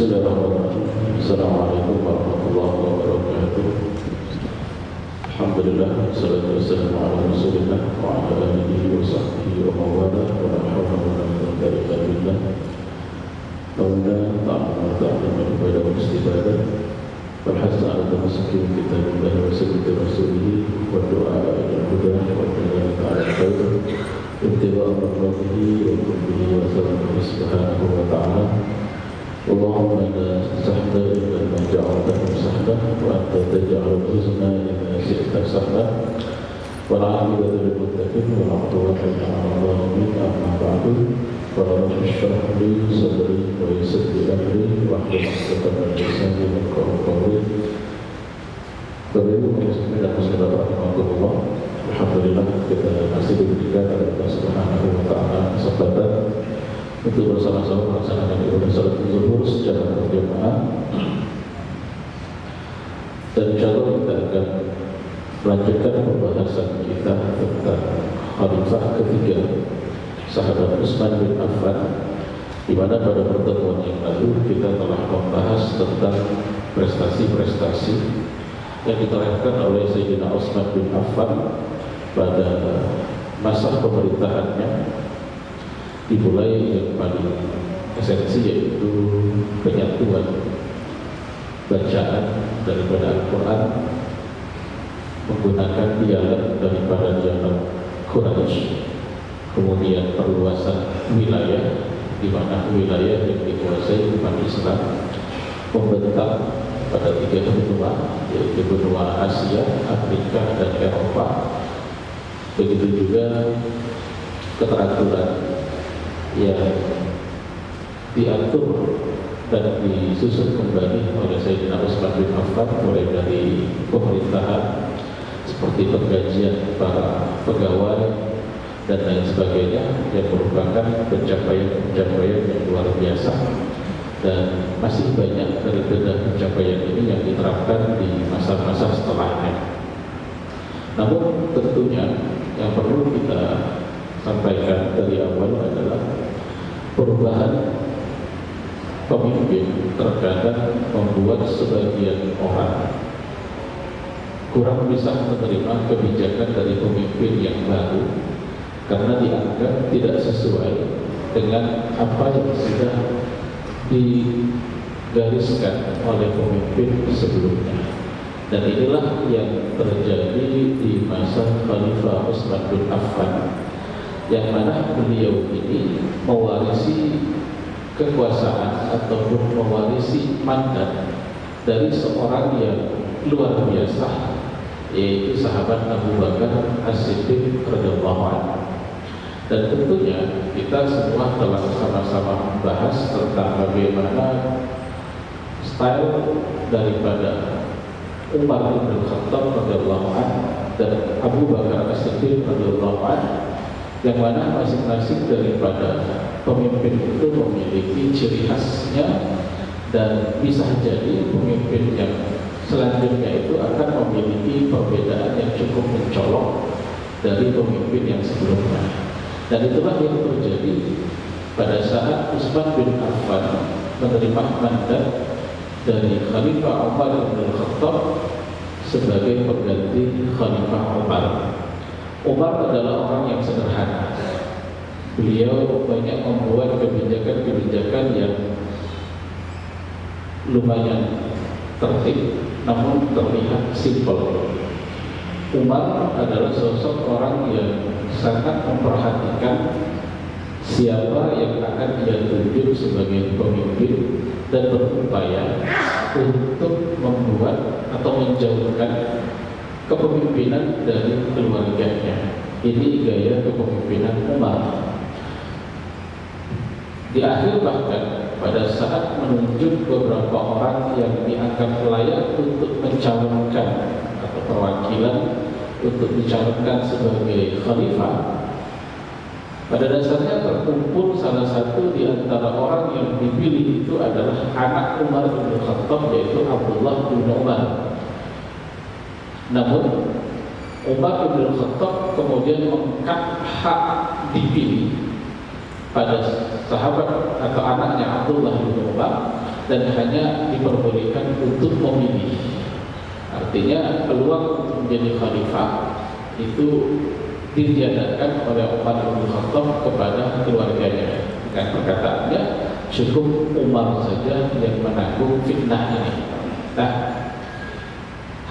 Bismillahirrahmanirrahim. Assalamualaikum warahmatullahi wabarakatuh. Alhamdulillah, wassalatu wassalamu ala Rasulillah wa ala alihi wa sahbihi wa mawala wa la hawla wa la quwwata illa billah. Qawla ta'ala ta'ala ibadah wa istibadah wal hasna ala tamasuki bi kitabillah wa sunnati rasulih wa du'a ila huda wa du'a ta'ala khair ibtida'a marratihi wa kullihi wa sallallahu subhanahu wa ta'ala. Allahumma la sahla illa ma ja'altahu sahla wa anta taj'alul huzna idza syi'ta sahla wal 'aqibatu lil muttaqin wa la 'udwana illa 'alal zalimin. Amma ba'du, qala rabbi shrah li sadri wa yassir li amri wahlul 'uqdatam min lisani yafqahu qawli. Bapak Ibu muslimin dan muslimat rahimakumullah, alhamdulillah kita masih diberikan oleh Allah Subhanahu wa taala kesempatan untuk bersama-sama melaksanakan ibadah salat zuhur secara berjamaah. Dan insyaallah kita akan melanjutkan pembahasan kita tentang khalifah ketiga sahabat Utsman bin Affan, di mana pada pertemuan yang lalu kita telah membahas tentang prestasi-prestasi yang ditorehkan oleh Sayyidina Utsman bin Affan pada masa pemerintahannya, dimulai yang paling esensi yaitu penyatuan bacaan daripada Al-Quran menggunakan dialek daripada dialek Quraisy, kemudian perluasan wilayah di mana wilayah yang dikuasai umat Islam membentang pada 3 benua, yaitu benua Asia, Afrika, dan Eropa. Begitu juga keteraturan yang diatur dan disusun kembali oleh Sayyidina Utsman bin Affan, mulai dari pemerintahan seperti penggajian para pegawai dan lain sebagainya, yang merupakan pencapaian-pencapaian yang luar biasa, dan masih banyak daripada pencapaian ini yang diterapkan di masa-masa setelahnya. Namun tentunya yang perlu kita sampaikan dari awal adalah perubahan pemimpin terkadang membuat sebagian orang kurang bisa menerima kebijakan dari pemimpin yang baru karena dianggap tidak sesuai dengan apa yang sudah digariskan oleh pemimpin sebelumnya. Dan inilah yang terjadi di masa Khalifah Utsman bin Affan, yang mana beliau ini mewarisi kekuasaan ataupun mewarisi mandat dari seorang yang luar biasa, yaitu sahabat Abu Bakar As-Siddiq radhiyallahu anhu. Dan tentunya kita semua telah sama-sama membahas tentang bagaimana style daripada Umar bin Khattab radhiyallahu anhu dan Abu Bakar As-Siddiq radhiyallahu anhu, yang mana masing-masing daripada pemimpin itu memiliki ciri khasnya, dan bisa jadi pemimpin yang selanjutnya itu akan memiliki perbedaan yang cukup mencolok dari pemimpin yang sebelumnya. Dan itulah yang terjadi pada saat Utsman bin Affan menerima mandat dari Khalifah Umar bin Khattab sebagai pengganti Khalifah Umar. Umar adalah orang yang sederhana. Beliau banyak membuat kebijakan-kebijakan yang lumayan tertib, namun terlihat simpel. Umar adalah sosok orang yang sangat memperhatikan siapa yang akan dia tunjuk sebagai pemimpin dan berupaya untuk membuat atau menjauhkan kepemimpinan dari keluarganya. Ini gaya kepemimpinan Umar. Di akhir bahkan pada saat menunjuk beberapa orang yang dianggap layak untuk mencalonkan atau perwakilan untuk dicalonkan sebagai khalifah, pada dasarnya terkumpul salah satu di antara orang yang dipilih itu adalah anak Umar bin Khattab, yaitu Abdullah bin Umar. Namun Umar bin Khattab kemudian mengangkat hak dipilih pada sahabat atau anaknya Abdullah bin Umar, dan hanya diperbolehkan untuk memilih. Artinya peluang untuk menjadi khalifah itu ditiadakan oleh Umar bin Khattab kepada keluarganya. Dengan perkataannya, cukup Umar saja yang menanggung fitnah ini. Nah,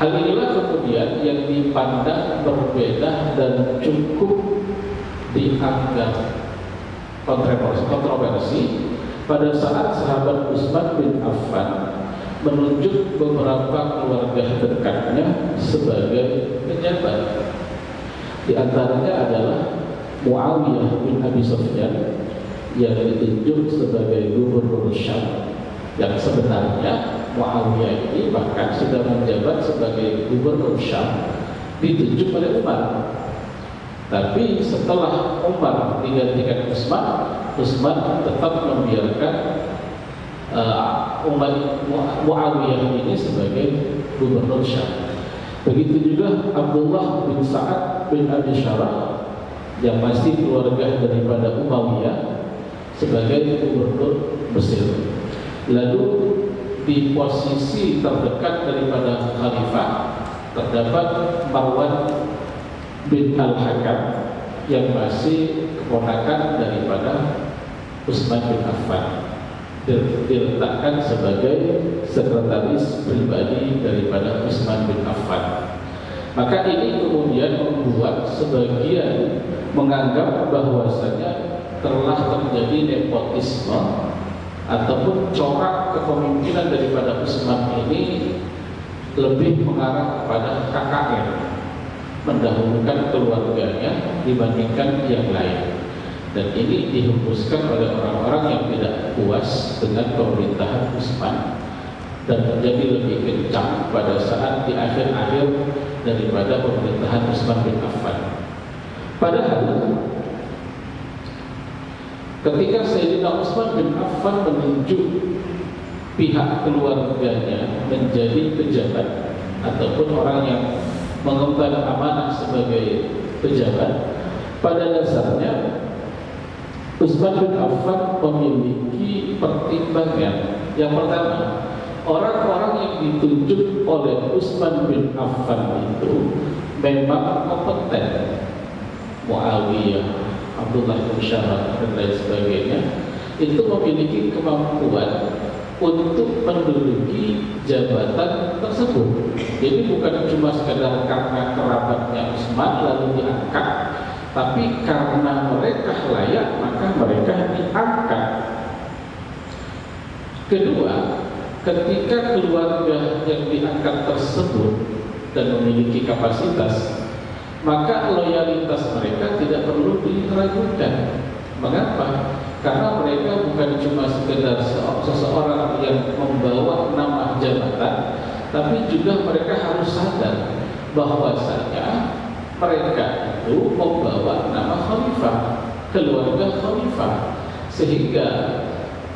hal inilah kemudian yang dipandang berbeda dan cukup dianggap kontroversi pada saat sahabat Utsman bin Affan menunjuk beberapa keluarga dekatnya sebagai pejabat. Di antaranya adalah Muawiyah bin Abi Sufyan yang ditunjuk sebagai gubernur Syam, yang sebenarnya Muawiyah ini bahkan sudah menjabat sebagai gubernur Syam ditunjuk oleh Umar. Tapi setelah Umar digantikan Utsman tetap membiarkan Muawiyah ini sebagai gubernur Syam. Begitu juga Abdullah bin Sa'ad bin Abi Syarah yang masih keluarga daripada Umayyah sebagai gubernur Mesir. Lalu di posisi terdekat daripada khalifah terdapat Marwan bin Al-Hakam yang masih keponakan daripada Utsman bin Affan, diletakkan sebagai sekretaris pribadi daripada Utsman bin Affan. Maka ini kemudian membuat sebagian menganggap bahwasanya telah terjadi nepotisme ataupun corak kepemimpinan daripada Utsman ini lebih mengarah kepada KKN, mendahulukan keluarganya dibandingkan yang lain. Dan ini dihembuskan oleh orang-orang yang tidak puas dengan pemerintahan Utsman dan menjadi lebih kencang pada saat di akhir-akhir daripada pemerintahan Utsman bin Affan. Padahal ketika Sayyidina Utsman bin Affan menunjuk pihak keluarganya menjadi pejabat ataupun orang yang mengemban amanah sebagai pejabat, pada dasarnya Utsman bin Affan memiliki pertimbangan. Yang pertama, orang-orang yang ditunjuk oleh Utsman bin Affan itu memang kompeten. Muawiyah, Abdullah bin Syarah dan lain sebagainya itu memiliki kemampuan untuk menduduki jabatan tersebut. Jadi bukan cuma sekadar karena kerabatnya Utsman lalu diangkat, tapi karena mereka layak maka mereka diangkat. Kedua, ketika keluarga yang diangkat tersebut dan memiliki kapasitas, maka loyalitas mereka tidak perlu diragukan. Mengapa? Karena mereka bukan cuma sekedar seseorang yang membawa nama jabatan, tapi juga mereka harus sadar bahwasanya mereka itu membawa nama khalifah, keluarga khalifah. Sehingga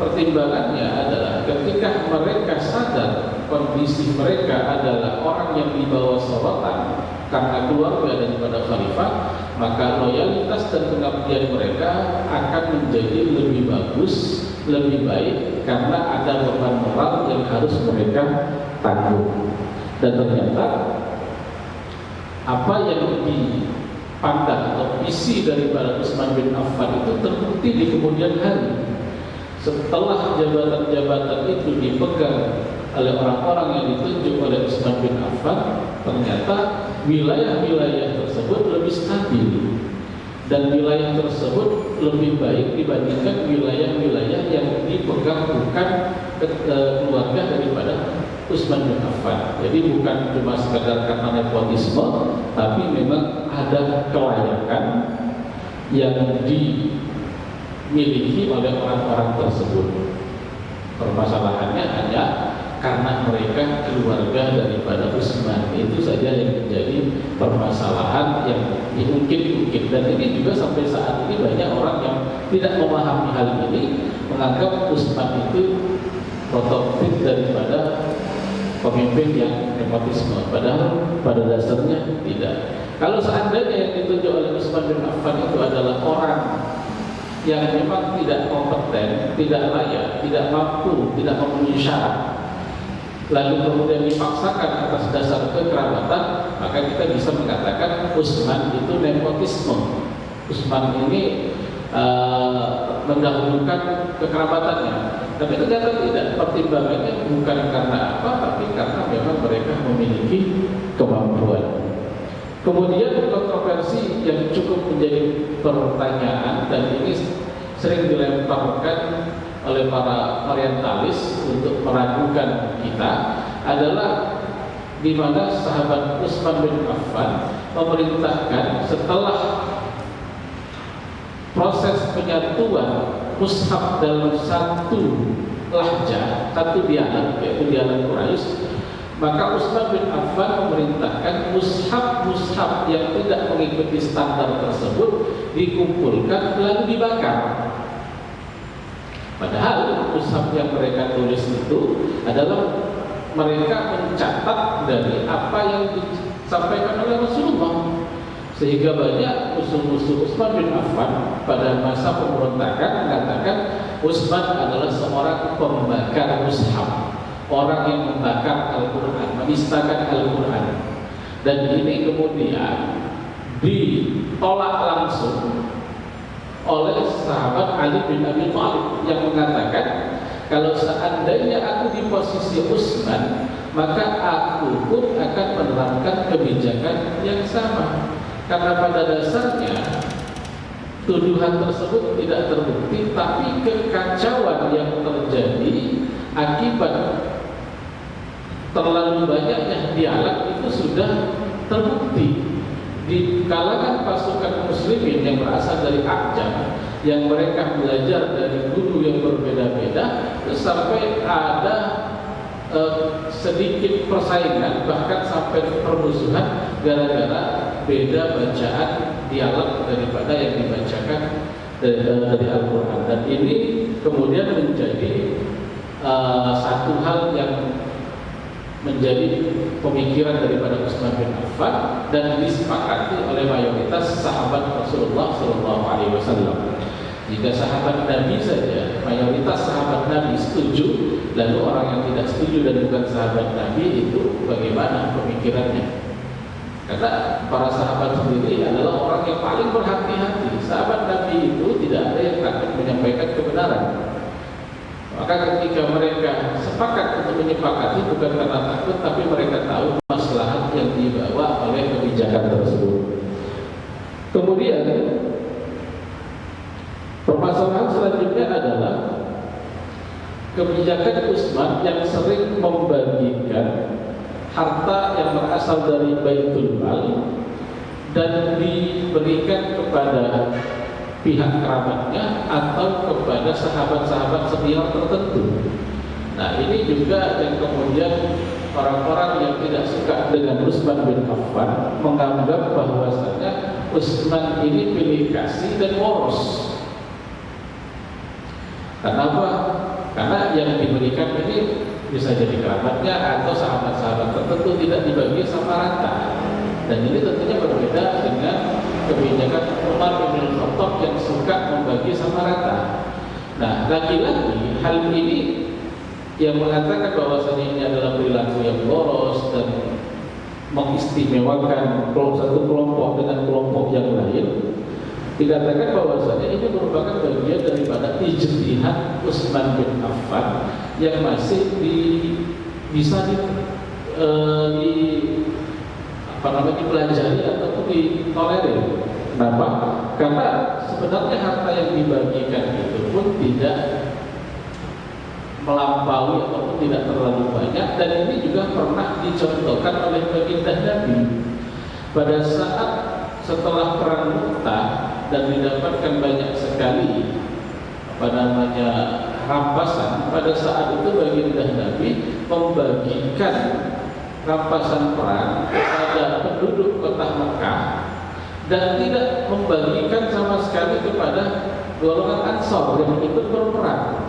pertimbangannya adalah ketika mereka sadar kondisi mereka adalah orang yang dibawa sorotan karena keluarga daripada khalifah, maka loyalitas dan pengabdian mereka akan menjadi lebih bagus, lebih baik, karena ada beban moral yang harus mereka tanggung. Dan ternyata apa yang dipandang atau visi daripada Utsman bin Affan itu terbukti di kemudian hari. Setelah jabatan-jabatan itu dipegang oleh orang-orang yang ditunjuk oleh Utsman bin Affan, ternyata wilayah-wilayah tersebut lebih stabil dan wilayah tersebut lebih baik dibandingkan wilayah-wilayah yang dipegang bukan keluarga daripada Utsman bin Affan. Jadi bukan cuma sekadar karena nepotisme, tapi memang ada kelayakan yang dimiliki oleh orang-orang tersebut. Permasalahannya hanya karena mereka keluarga daripada Utsman, itu saja yang menjadi permasalahan yang diungkit-ungkit. Dan ini juga sampai saat ini banyak orang yang tidak memahami hal ini, menganggap Utsman itu prototipe daripada pemimpin yang nepotisme, padahal pada dasarnya tidak. Kalau seandainya yang ditunjuk oleh Utsman bin Affan itu adalah orang yang memang tidak kompeten, tidak layak, tidak mampu, tidak memenuhi syarat, lalu kemudian dipaksakan atas dasar kekerabatan, maka kita bisa mengatakan Utsman itu nepotisme. Utsman ini mendahulukan kekerabatannya. Tapi ternyata tidak, pertimbangannya bukan karena apa, tapi karena memang mereka memiliki kemampuan. Kemudian kontroversi yang cukup menjadi pertanyaan, dan ini sering dilemparkan oleh para orientalis untuk meragukan kita, adalah di mana sahabat Utsman bin Affan memerintahkan setelah proses penyatuan mushaf dalam satu lahjah, satu dialek, yaitu dialek Quraisy, maka Utsman bin Affan memerintahkan mushaf-mushaf yang tidak mengikuti standar tersebut dikumpulkan lalu dibakar. Padahal mushaf yang mereka tulis itu adalah mereka mencatat dari apa yang disampaikan oleh Rasulullah. Sehingga banyak musuh-musuh Utsman bin Affan pada masa pemberontakan mengatakan Utsman adalah seorang pembakar mushaf, orang yang membakar Al-Quran, menistakan Al-Quran. Dan ini kemudian ditolak langsung oleh sahabat Ali bin Abi Thalib yang mengatakan, kalau seandainya aku di posisi Utsman, maka aku pun akan menerapkan kebijakan yang sama. Karena pada dasarnya tuduhan tersebut tidak terbukti, tapi kekacauan yang terjadi akibat terlalu banyaknya dialek itu sudah terbukti di kalangan pasukan muslimin yang berasal dari Ajam, yang mereka belajar dari guru yang berbeda-beda, sampai ada sedikit persaingan, bahkan sampai permusuhan gara-gara beda bacaan dialek daripada yang dibacakan dari Al-Quran. Dan ini kemudian menjadi satu hal yang menjadi pemikiran daripada Utsman bin Affan dan disepakati oleh mayoritas sahabat Rasulullah SAW. Jika sahabat Nabi saja, mayoritas sahabat Nabi setuju, lalu orang yang tidak setuju dan bukan sahabat Nabi itu bagaimana pemikirannya? Karena para sahabat sendiri adalah orang yang paling berhati-hati. Sahabat Nabi itu tidak ada yang takut menyampaikan kebenaran. Maka ketika mereka sepakat untuk menyepakati, bukan karena takut, tapi mereka tahu maslahat yang dibawa oleh kebijakan tersebut. Kemudian permasalahan selanjutnya adalah kebijakan Utsman yang sering membagikan harta yang berasal dari Baitul Mal dan diberikan kepada pihak kerabatnya atau kepada sahabat-sahabat senior tertentu. Nah, ini juga yang kemudian orang-orang yang tidak suka dengan Utsman bin Affan menganggap bahwasanya Utsman ini pilih kasih dan boros. Kenapa? Karena yang diberikan ini bisa jadi kerabatnya atau sahabat-sahabat tertentu, tidak dibagi sama rata. Dan ini tentunya berbeda dengan kebijakan Umar bin Khattab yang suka membagi sama rata. Nah, lagi-lagi hal ini yang mengatakan bahwasanya ini adalah perilaku yang boros dan mengistimewakan satu kelompok dengan kelompok yang lain, dikatakan bahwasanya ini merupakan bagian daripada ijtihad Utsman bin Affan yang masih bisa dipelajari ataupun ditolerir. Kenapa? Karena sebenarnya harta yang dibagikan itu pun tidak melampaui ataupun tidak terlalu banyak, dan ini juga pernah dicontohkan oleh baginda Nabi pada saat setelah perang Mu'tah dan didapatkan banyak sekali rampasan. Pada saat itu baginda Nabi membagikan rampasan perang kepada penduduk kota Mekah dan tidak membagikan sama sekali kepada golongan Ansor yang ikut berperang.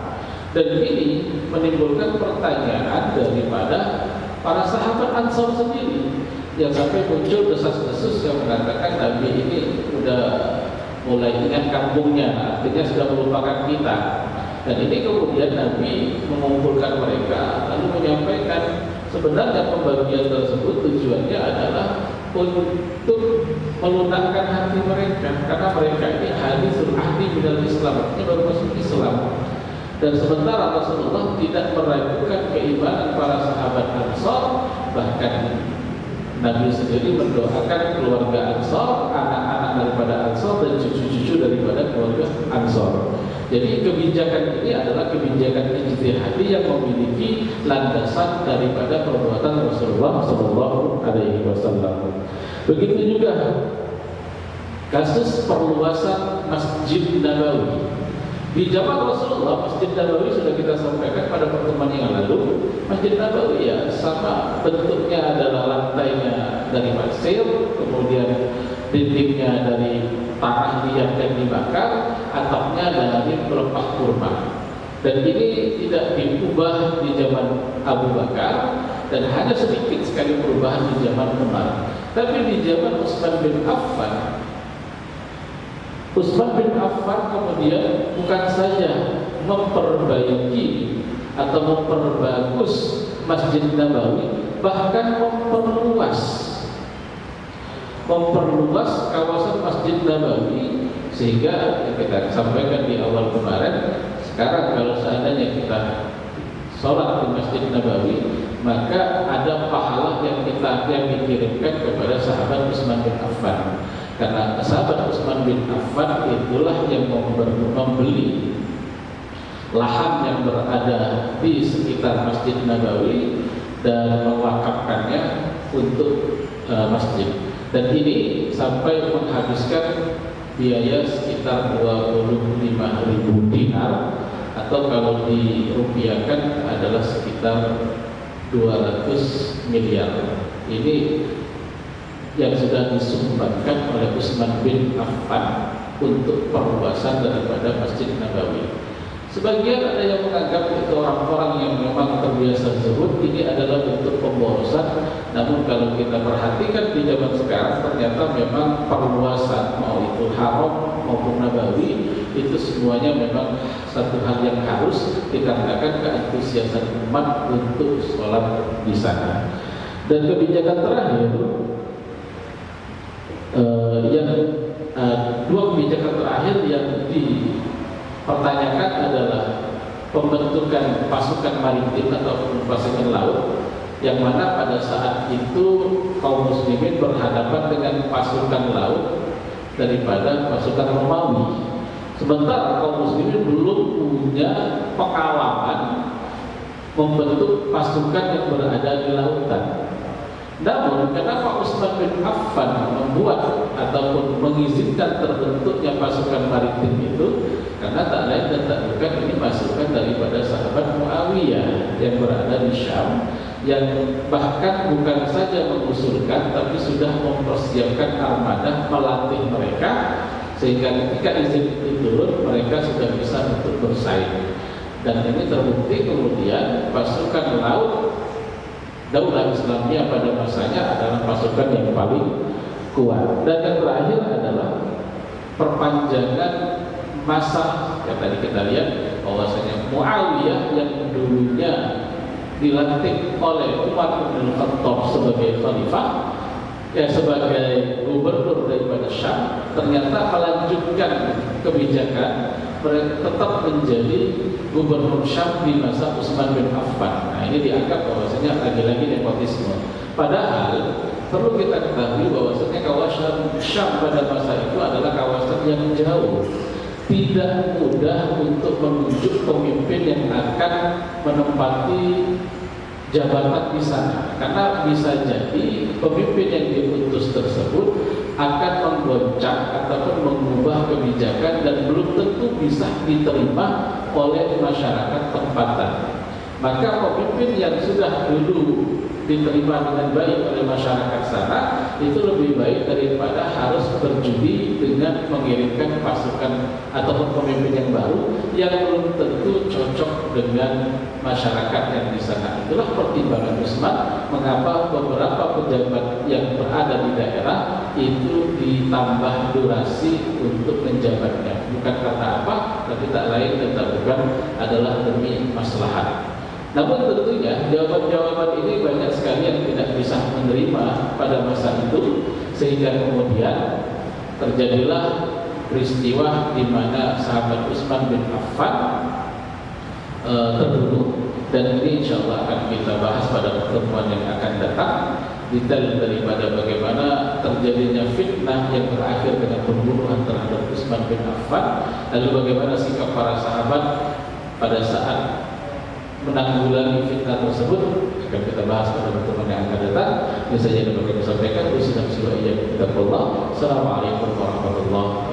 Dan ini menimbulkan pertanyaan daripada para sahabat Ansor sendiri, yang sampai muncul desas-desus yang mengatakan Nabi ini udah mulai ingat kampungnya, artinya sudah melupakan kita. Dan ini kemudian Nabi mengumpulkan mereka lalu menyampaikan sebenarnya pembagian tersebut tujuannya adalah untuk melunakkan hati mereka, karena mereka ini hadisul ahdi minal Islam, ini baru masuk Islam. Dan sementara Rasulullah tidak meragukan keimanan para sahabat Ansor, bahkan Nabi sendiri mendoakan keluarga Ansor, anak-anak daripada Ansor dan cucu-cucu daripada keluarga Ansor. Jadi kebijakan ini adalah kebijakan ijtihadi yang memiliki landasan daripada perbuatan Rasulullah Shallallahu Alaihi Wasallam. Begitu juga kasus perluasan Masjid Nabawi. Di zaman Rasulullah, Masjid Nabawi sudah kita sampaikan pada pertemuan yang lalu. Masjid Nabawi ya sama bentuknya adalah lantainya dari pasir, kemudian dindingnya dari tanah liat yang dibakar, atapnya dari pelepah kurma. Dan ini tidak diubah di zaman Abu Bakar dan hanya sedikit sekali perubahan di zaman Umar. Tapi di zaman Utsman bin Affan, Utsman bin Affan kemudian bukan saja memperbaiki atau memperbagus Masjid Nabawi, bahkan memperluas kawasan Masjid Nabawi, sehingga kita sampaikan di awal kemarin, sekarang kalau seandainya kita sholat di Masjid Nabawi, maka ada pahala yang dikirimkan kepada sahabat Utsman bin Affan, karena sahabat Utsman bin Affan itulah yang membeli lahan yang berada di sekitar Masjid Nabawi dan mewakafkannya untuk masjid. Dan ini sampai menghabiskan biaya sekitar 25.000 dinar, atau kalau dirupiahkan adalah sekitar 200 miliar. Ini yang sudah disumbangkan oleh Utsman bin Affan untuk perluasan daripada Masjid Nabawi. Sebagian ada yang menganggap itu orang-orang yang memang terbiasa zuhud, ini adalah bentuk pemborosan. Namun kalau kita perhatikan di zaman sekarang, ternyata memang perluasan, mau itu haram maupun nabawi, itu semuanya memang satu hal yang harus dikarenakan keantusiasan umat untuk sholat di sana. Dan kebijakan terakhir, dua kebijakan terakhir yang dipertanyakan adalah pembentukan pasukan maritim atau pasukan laut, yang mana pada saat itu kaum muslimin berhadapan dengan pasukan laut daripada pasukan Romawi. Sementara kaum muslimin belum punya pengalaman membentuk pasukan yang berada di lautan. Namun kenapa Utsman bin Affan membuat ataupun mengizinkan terbentuknya pasukan maritim itu? Karena tak lain dan tak bukan ini pasukan daripada sahabat Muawiyah yang berada di Syam, yang bahkan bukan saja mengusulkan tapi sudah mempersiapkan armada melatih mereka, sehingga ketika izin itu turun mereka sudah bisa untuk bersaing. Dan ini terbukti kemudian pasukan laut Daulah Islamiyah pada masanya adalah pasukan yang paling kuat. Dan yang terakhir adalah perpanjangan masa yang tadi kita lihat bahwasanya Muawiyah yang dulunya dilantik oleh Umar bin Khattab sebagai khalifah, sebagai gubernur daripada Syam, ternyata melanjutkan kebijakan tetap menjadi gubernur Syam di masa Utsman bin Affan. Nah, ini dianggap bahwasanya lagi-lagi nepotisme. Padahal perlu kita ketahui bahwasanya kawasan Syam pada masa itu adalah kawasan yang jauh, tidak mudah untuk menunjuk pemimpin yang akan menempati jabatan di sana, karena bisa jadi pemimpin yang diutus tersebut akan menggoncang ataupun mengubah kebijakan dan belum tentu bisa diterima oleh masyarakat tempatan. Maka pemimpin yang sudah dulu diterima dengan baik oleh masyarakat sana, itu lebih baik daripada harus berjudi dengan mengirimkan pasukan ataupun pemimpin yang baru yang belum tentu cocok dengan masyarakat yang di sana. Itulah pertimbangan Utsman mengapa beberapa pejabat yang berada di daerah itu ditambah durasi untuk menjabatnya. Bukan karena apa, tapi tak lain dan tak bukan adalah demi maslahat. Namun tentunya jawaban-jawaban ini banyak sekali yang tidak bisa menerima pada masa itu, sehingga kemudian terjadilah peristiwa di mana sahabat Utsman bin Affan terbunuh. Dan ini insya Allah akan kita bahas pada pertemuan yang akan datang, detail daripada bagaimana terjadinya fitnah yang berakhir dengan pembunuhan terhadap Utsman bin Affan, lalu bagaimana sikap para sahabat pada saat menanggulangi fitnah tersebut akan kita bahas pada pertemuan yang akan datang. Ini saja yang dapat kami sampaikan. Assalamualaikum warahmatullahi wabarakatuh.